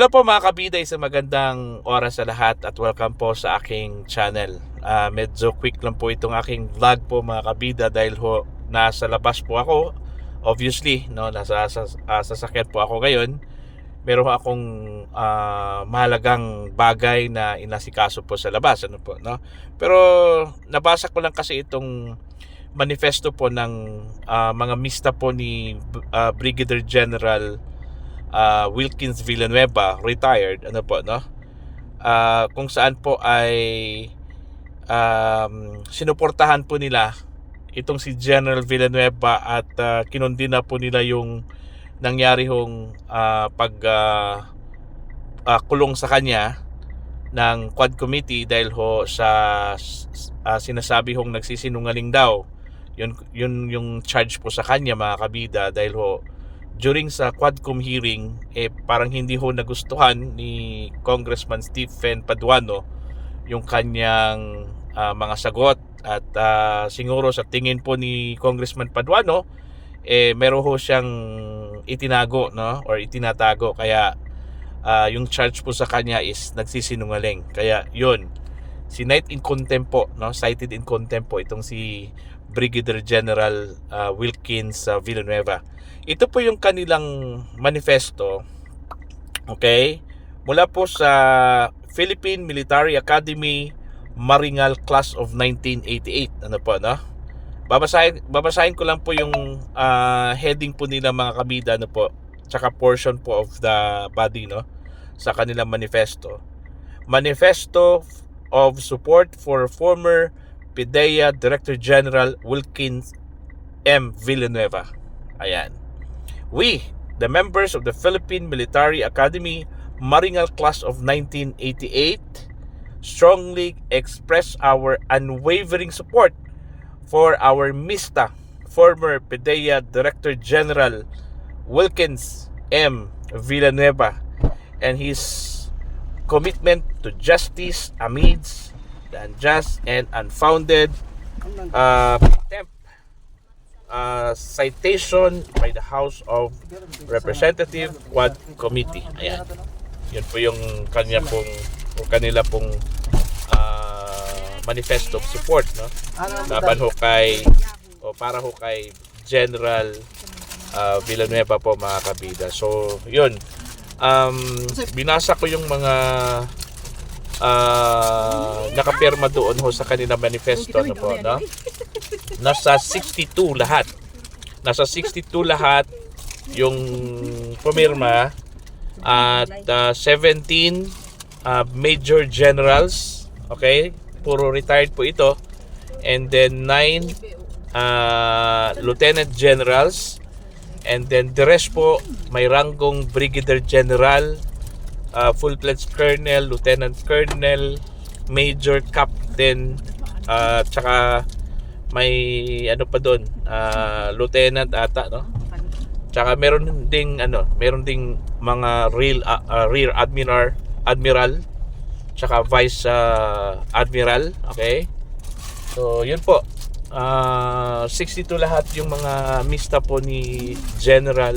Hello po mga kabida, isang magandang oras sa lahat at welcome po sa aking channel. Medyo quick lang po itong aking vlog po mga kabida dahil ho nasa labas po ako. Obviously, no, nasa sasakyan po ako ngayon. Meron akong mahalagang bagay na inasikaso po sa labas, ano po, no? Pero nabasa ko lang kasi itong manifesto po ng mga mista po ni Brigadier General Wilkins Villanueva, retired, ano po, no? Kung saan po ay sinuportahan po nila itong si General Villanueva at kinundina po nila yung nangyari hong kulong sa kanya ng Quad Committee dahil ho sa sinasabi hong nagsisinungaling daw. Yun yung charge po sa kanya mga kabida dahil ho during sa Quadcom hearing parang hindi ho nagustuhan ni Congressman Stephen Paduano yung kanyang mga sagot at siguro sa tingin po ni Congressman Paduano meron ho siyang itinago, no, or itinatago, kaya yung charge po sa kanya is nagsisinungaling. Kaya yun, cited in contempt po, no, cited in contempt po itong si Brigadier General Wilkins Villanueva. Ito po yung kanilang manifesto, okay? Mula po sa Philippine Military Academy, Maringal Class of 1988. Ano po, no? Babasahin ko lang po yung heading po nila mga kabida, ano po, tsaka portion po of the body, no, sa kanilang manifesto. Manifesto of support for former PIDEA Director General Wilkins M. Villanueva. Ayan. We, the members of the Philippine Military Academy Maringal Class of 1988, strongly express our unwavering support for our MISTA, former PIDEA Director General Wilkins M. Villanueva, and his commitment to justice amidst the unjust and unfounded contempt citation by the House of Representative Quad Committee. Ayan. Yun po yung kanila pong manifesto of support, no? Laban ho kay para ho kay General Villanueva po mga kabida. So, yun. Binasa ko yung mga nakapirma doon ho sa kanila manifesto, no po, no? Nasa 62 lahat. Nasa 62 lahat yung pumirma at 17 major generals, okay? Puro retired po ito. And then 9 lieutenant generals. And then the rest po may ranggong brigadier general, full-fledged colonel, lieutenant colonel, major captain, tsaka may ano pa doon, lieutenant ata, no? Tsaka meron ding mga rear admiral, tsaka vice admiral, okay? So yun po, 62 lahat yung mga mista po ni General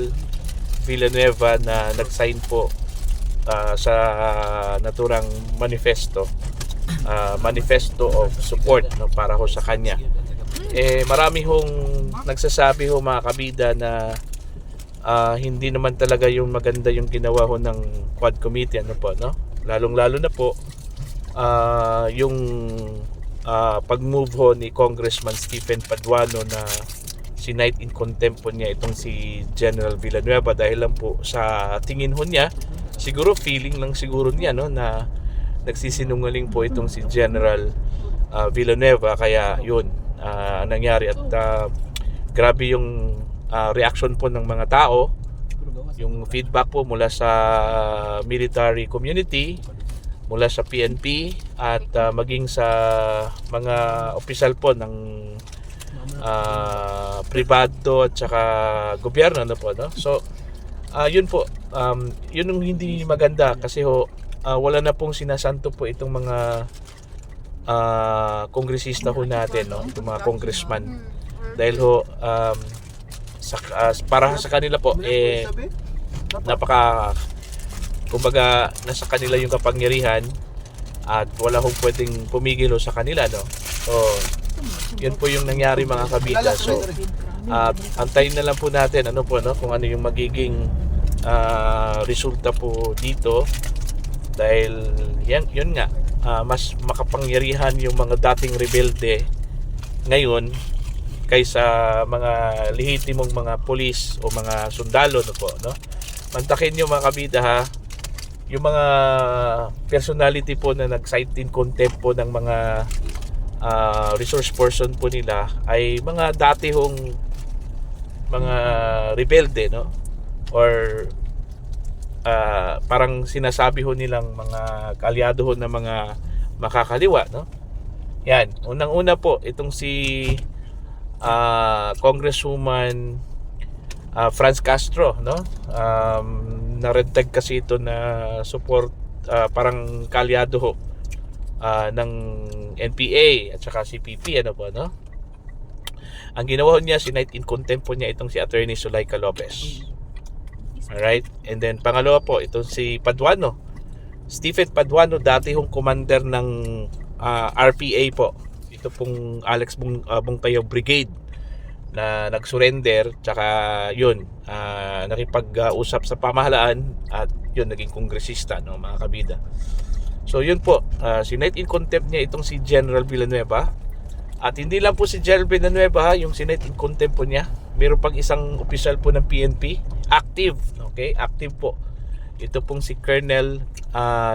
Villanueva na nag-sign po sa naturang manifesto of support, no, para ho sa kanya. Marami hong nagsasabi ho mga kabida na hindi naman talaga yung maganda yung ginawa ho ng Quad Committee, ano po, no? Lalong-lalo na po yung pag-move ho ni Congressman Stephen Paduano na sinight in contempt po niya itong si General Villanueva dahil lang po sa tingin ho niya, siguro feeling lang siguro niya, no, na nagsisinungaling po itong si General Villanueva, kaya yun nangyari at grabe yung reaction po ng mga tao, yung feedback po mula sa military community, mula sa PNP at maging sa mga opisyal po ng pribado at saka gobyerno, ano po, no? So yun po, yun yung hindi maganda kasi ho wala na pong sinasanto po itong mga kongresista ho natin, no? Itong mga congressman, dahil ho para sa kanila po napaka kumbaga nasa kanila yung kapangyarihan at wala hong pwedeng pumigil ho sa kanila, no? So yun po yung nangyari mga kabida. So antayin na lang po natin ano po, no, kung ano yung magiging resulta po dito, dahil yun nga, mas makapangyarihan yung mga dating rebelde ngayon kaysa mga lehitimong mga pulis o mga sundalo, no po, no? Mantakin nyo mga kabida, ha, yung mga personality po na nag-cite in contempt po ng mga resource person po nila ay mga dati hong mga rebelde, no? Or parang sinasabi ho nilang mga kaalyado ho na mga makakaliwa, no? Yan, unang-una po itong si Congresswoman Franz Castro, no? Naredtag kasi ito na support, parang kaalyado ho ng NPA at saka CPP, ano po, no? Ang ginawa niya, sinight in contempt po niya itong si Attorney Zuleika Lopez. Alright? And then pangalawa po, itong si Paduano, Stephen Paduano, dati hong commander ng RPA po. Ito pong Alex Bungkayaw Brigade na nag-surrender, tsaka yun, nakipag-usap sa pamahalaan at yun, naging kongresista, no, mga kabida. So yun po, sinight in contempt niya itong si General Villanueva. At hindi lang po si General Villanueva, yung sinight in contempt po niya, meron pang isang opisyal po ng PNP, active, okay, active po. Ito pong si Colonel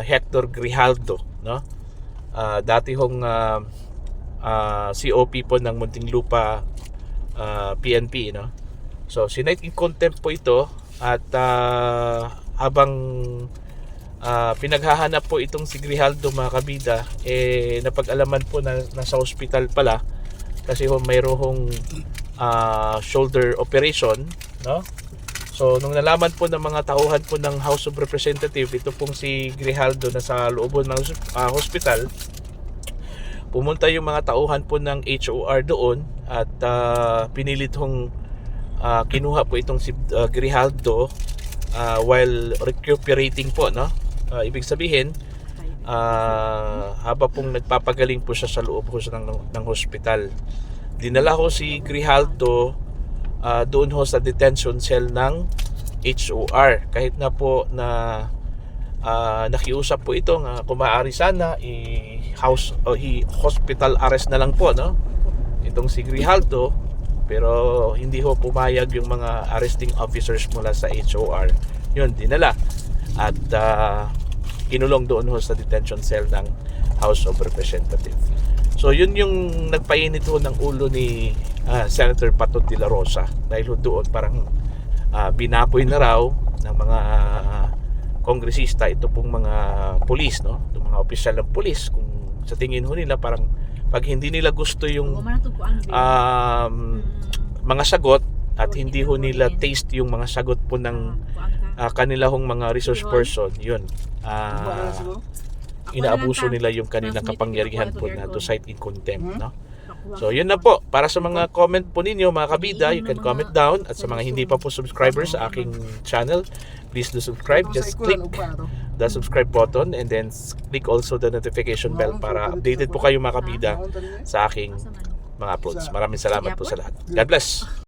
Hector Grijaldo, no? Dati hong COP po ng Muntinlupa PNP, no? So sinight in contempt po ito at habang pinaghahanap po itong si Grijaldo, mga kabida, napag-alaman po na nasa hospital pala kasi mayroong shoulder operation, no? So nung nalaman po ng mga tauhan po ng House of Representatives ito pong si Grijaldo na sa loob ng hospital, pumunta yung mga tauhan po ng HOR doon at pinilit hong kinuha po itong si Grijaldo while recuperating po, no? Ibig sabihin, habang pong nagpapagaling po siya sa loob ho ng hospital, dinala ho si Grijaldo doon ho sa detention cell ng HOR. Kahit na po na nakiusap po ito nga kung maaari sana hospital arrest na lang po, no, itong si Grijaldo, pero hindi ho pumayag yung mga arresting officers mula sa HOR. Yun, dinala at kinulong doon ho sa detention cell ng House of Representatives. So yun yung nagpainit ho ng ulo ni Senator Pato de la Rosa, dahil ho doon parang binaboy na raw ng mga kongresista ito pong mga pulis, no, itong mga opisyal ng pulis, kung sa tingin ho nila parang pag hindi nila gusto yung mga sagot at hindi ho nila taste yung mga sagot po ng kanila hong mga resource person, yun, inaabuso nila yung kanilang kapangyarihan po na to cite in contempt, no? So yun na po, para sa mga comment po ninyo mga kabida, you can comment down. At sa mga hindi pa po subscribers sa aking channel, please do subscribe. Just click the subscribe button and then click also the notification bell para updated po kayo mga kabida sa aking mga uploads. Maraming salamat po sa lahat. God bless.